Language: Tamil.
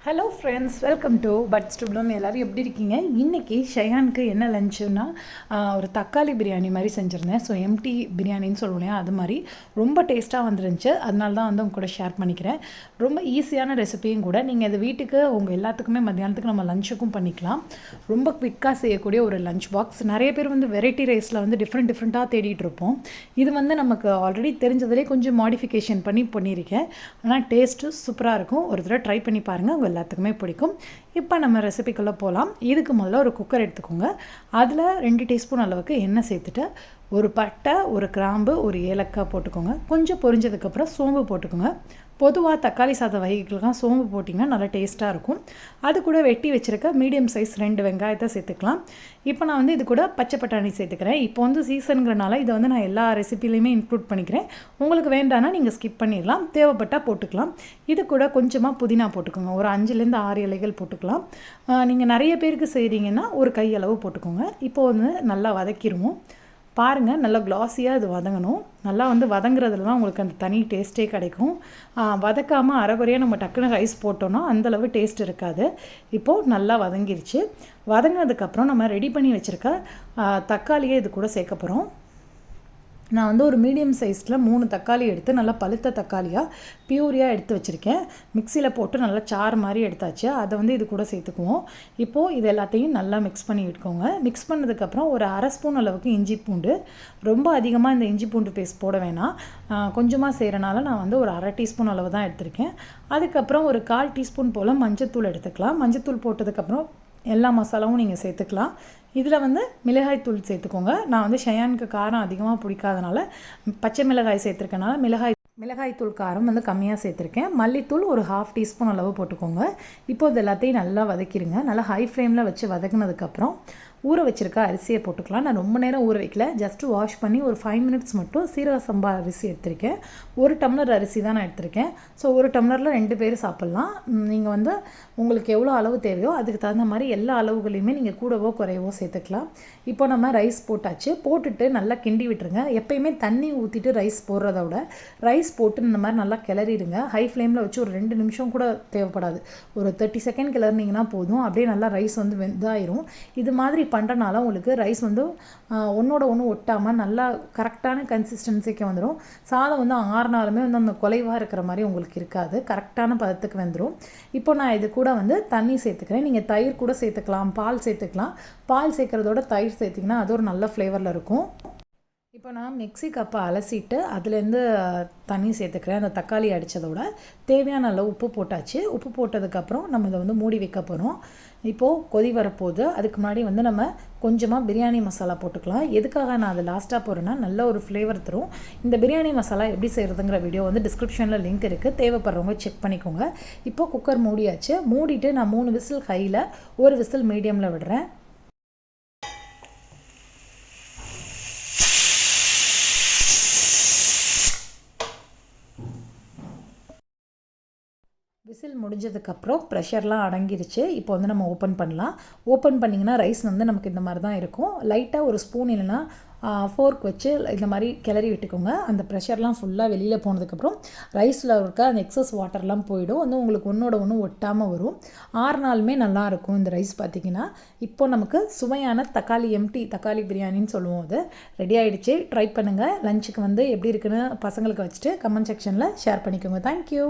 Hello friends, welcome to buds to bloom. எல்லோரும் எப்படி இருக்கீங்க? இன்றைக்கி ஷயானுக்கு என்ன லஞ்சுன்னா ஒரு தக்காளி பிரியாணி மாதிரி செஞ்சுருந்தேன். ஸோ எம்டி பிரியாணின்னு சொல்லுவேன், அது மாதிரி ரொம்ப டேஸ்ட்டாக வந்துருந்துச்சு. அதனால தான் வந்து உங்க கூட ஷேர் பண்ணிக்கிறேன். ரொம்ப ஈஸியான ரெசிபியும் கூட. நீங்கள் இது வீட்டுக்கு உங்கள் எல்லாத்துக்குமே மத்தியானத்துக்கு நம்ம லஞ்சுக்கும் பண்ணிக்கலாம். ரொம்ப குவிக்காக செய்யக்கூடிய ஒரு லஞ்ச் பாக்ஸ். நிறைய பேர் வந்து வெரைட்டி ரைஸில் வந்து டிஃப்ரெண்ட்டாக தேடிட்டு இருப்போம். இது வந்து நமக்கு ஆல்ரெடி தெரிஞ்சதுலேயே கொஞ்சம் மாடிஃபிகேஷன் பண்ணியிருக்கேன். ஆனால் டேஸ்ட்டு சூப்பராக இருக்கும். ஒரு தடவை ட்ரை பண்ணி பாருங்கள், உங்கள் எல்லாத்துக்குமே பிடிக்கும். இப்போ நம்ம ரெசிபிக்குள்ளே போகலாம். இதுக்கு முதல்ல ஒரு குக்கர் எடுத்துக்கோங்க. அதில் 2 டீஸ்பூன் அளவுக்கு எண்ணெய் சேர்த்துட்டு ஒரு பட்டை, ஒரு கிராம்பு, ஒரு ஏலக்காய் போட்டுக்கோங்க. கொஞ்சம் பொரிஞ்சதுக்கப்புறம் சோம்பு போட்டுக்கோங்க. பொதுவாக தக்காளி சாதம் வகைகளுக்கெல்லாம் சோம்பு போட்டிங்கன்னா நல்லா டேஸ்ட்டாக இருக்கும். அது கூட வெட்டி வச்சுருக்க மீடியம் சைஸ் 2 வெங்காயத்தை சேர்த்துக்கலாம். இப்போ நான் வந்து இது கூட பச்சை பட்டாணி சேர்த்துக்கிறேன். இப்போ வந்து சீசனுங்கிறனால இதை வந்து நான் எல்லா ரெசிபிலையுமே இன்க்ளூட் பண்ணிக்கிறேன். உங்களுக்கு வேண்டானா நீங்கள் ஸ்கிப் பண்ணிடலாம், தேவைப்பட்டால் போட்டுக்கலாம். இது கூட கொஞ்சமாக புதினா போட்டுக்கோங்க. ஒரு 5லேருந்து 6 இலைகள் போட்டுக்கலாம். நீங்கள் நிறைய பேருக்கு செய்கிறீங்கன்னா ஒரு கையளவு போட்டுக்கோங்க. இப்போது வந்து நல்லா வதக்கிடுவோம். பாருங்கள், நல்லா க்ளாஸியாக இது வதங்கணும். நல்லா வந்து வதங்குறதுல தான் உங்களுக்கு அந்த தனி டேஸ்ட்டே கிடைக்கும். வதக்காமல் அரைகுறையாக நம்ம டக்குன்னு ரைஸ் போட்டோன்னா அந்தளவு டேஸ்ட் இருக்காது. இப்போது நல்லா வதங்கிருச்சு. வதங்கினதுக்கப்புறம் நம்ம ரெடி பண்ணி வச்சுருக்க தக்காளியை இது கூட சேர்க்க போகிறோம். நான் வந்து ஒரு மீடியம் சைஸில் 3 தக்காளி எடுத்து நல்லா பழுத்த தக்காளியாக பியூரியாக எடுத்து வச்சுருக்கேன். மிக்சியில் போட்டு நல்லா சாறு மாதிரி எடுத்தாச்சு. அதை வந்து இது கூட சேர்த்துக்குவோம். இப்போது இது எல்லாத்தையும் நல்லா மிக்ஸ் பண்ணி விட்டுக்கோங்க. மிக்ஸ் பண்ணதுக்கப்புறம் ஒரு 1/2 ஸ்பூன் அளவுக்கு இஞ்சி பூண்டு. ரொம்ப அதிகமாக இந்த இஞ்சி பூண்டு பேஸ்ட் போட வேணாம். கொஞ்சமாக செய்கிறனால நான் வந்து ஒரு 1/2 டீஸ்பூன் அளவு தான் எடுத்திருக்கேன். அதுக்கப்புறம் ஒரு 1/4 டீஸ்பூன் போல் மஞ்சத்தூள் எடுத்துக்கலாம். மஞ்சத்தூள் போட்டதுக்கப்புறம் எல்லா மசாலாவும் நீங்கள் சேர்த்துக்கலாம். இதில் வந்து மிளகாய் தூள் சேர்த்துக்கோங்க. நான் வந்து ஷயானுக்கு காரம் அதிகமாக பிடிக்காதனால பச்சை மிளகாய் சேர்த்துருக்கனால மிளகாய் தூள் காரம் வந்து கம்மியாக சேர்த்துருக்கேன். மல்லித்தூள் ஒரு 1/2 டீஸ்பூன் அளவு போட்டுக்கோங்க. இப்போ இது எல்லாத்தையும் நல்லா வதக்கிடுங்க. நல்லா ஹை ஃப்ளேமில் வச்சு வதக்குனதுக்கப்புறம் ஊற வச்சுருக்க அரிசியை போட்டுக்கலாம். நான் ரொம்ப நேரம் ஊற வைக்கல, ஜஸ்ட்டு வாஷ் பண்ணி ஒரு 5 மினிட்ஸ் மட்டும் சீரக சம்பா அரிசி எடுத்திருக்கேன். 1 டம்ளர் அரிசி தான் நான் எடுத்திருக்கேன். ஸோ 1 டம்ளரில் 2 பேர் சாப்பிட்லாம். நீங்கள் வந்து உங்களுக்கு எவ்வளோ அளவு தேவையோ அதுக்கு தகுந்த மாதிரி எல்லா அளவுகளையுமே நீங்கள் கூடவோ குறையவோ சேர்த்துக்கலாம். இப்போ நம்ம ரைஸ் போட்டாச்சு. போட்டுட்டு நல்லா கிண்டி விட்டுருங்க. எப்பயுமே தண்ணி ஊற்றிட்டு ரைஸ் போடுறத விட ரைஸ் போட்டு இந்த மாதிரி நல்லா கிளறிடுங்க. ஹை ஃப்ளேமில் வச்சு ஒரு 2 நிமிஷம் கூட தேவைப்படாது. ஒரு 30 செகண்ட் கிளறினீங்கன்னா போதும். அப்படியே நல்லா ரைஸ் வந்து வெந்தாயிரும். இது மாதிரி பண்ணுறனால உங்களுக்கு ரைஸ் வந்து ஒன்றோட ஒன்று ஒட்டாமல் நல்லா கரெக்டான கன்சிஸ்டன்சிக்கு வந்துடும். சாதம் வந்து ஆறுனாலுமே வந்து அந்த குலைவாக இருக்கிற மாதிரி உங்களுக்கு இருக்காது. கரெக்டான பதத்துக்கு வந்துடும். இப்போ நான் இது கூட வந்து தண்ணி சேர்த்துக்கிறேன். நீங்கள் தயிர் கூட சேர்த்துக்கலாம், பால் சேர்த்துக்கலாம். பால் சேர்க்குறதோட தயிர் சேர்த்திங்கன்னா அது ஒரு நல்ல ஃப்ளேவரில் இருக்கும். இப்போ நான் மிக்ஸி கப்பை அலசிட்டு அதுலேருந்து தண்ணி சேர்த்துக்கிறேன். அந்த தக்காளி அடித்ததோட தேவையான அளவு உப்பு போட்டாச்சு. உப்பு போட்டதுக்கப்புறம் நம்ம இதை வந்து மூடி வைக்க போகிறோம். இப்போது கொதி வரப்போகுது. அதுக்கு முன்னாடி வந்து நம்ம கொஞ்சமாக பிரியாணி மசாலா போட்டுக்கலாம். எதுக்காக நான் அதை லாஸ்ட்டாக போடுறேன்னா நல்ல ஒரு ஃப்ளேவர் தரும். இந்த பிரியாணி மசாலா எப்படி செய்கிறதுங்கிற வீடியோ வந்து டிஸ்கிரிப்ஷனில் லிங்க் இருக்குது, தேவைப்படுறவங்க செக் பண்ணிக்கோங்க. இப்போது குக்கர் மூடியாச்சு. மூடிட்டு நான் 3 விசில் ஹையில் 1 விசில் மீடியமில் விடுறேன். விசில் முடிஞ்சதுக்கப்புறம் ப்ரெஷர்லாம் அடங்கிருச்சு. இப்போ வந்து நம்ம ஓப்பன் பண்ணலாம். ஓப்பன் பண்ணிங்கன்னா ரைஸ் வந்து நமக்கு இந்த மாதிரி தான் இருக்கும். லைட்டாக ஒரு ஸ்பூன் இல்லைன்னா ஃபோர்க் வச்சு இந்த மாதிரி கிளறி விட்டுக்கோங்க. அந்த ப்ரெஷர்லாம் ஃபுல்லாக வெளியில் போனதுக்கப்புறம் ரைஸில் இருக்க அந்த எக்ஸஸ் வாட்டர்லாம் போயிடும். வந்து உங்களுக்கு ஒன்றோட ஒன்று ஒட்டாமல் வரும். 6 நாளுமே நல்லாயிருக்கும் இந்த ரைஸ் பார்த்திங்கன்னா. இப்போ நமக்கு சுவையான எம்டி தக்காளி பிரியாணின்னு சொல்லுவோம். அது ரெடி ஆகிடுச்சு. ட்ரை பண்ணுங்கள். லஞ்சுக்கு வந்து எப்படி இருக்குன்னு பசங்களுக்கு வச்சுட்டு கமெண்ட் செக்ஷனில் ஷேர் பண்ணிக்கோங்க. தேங்க்யூ.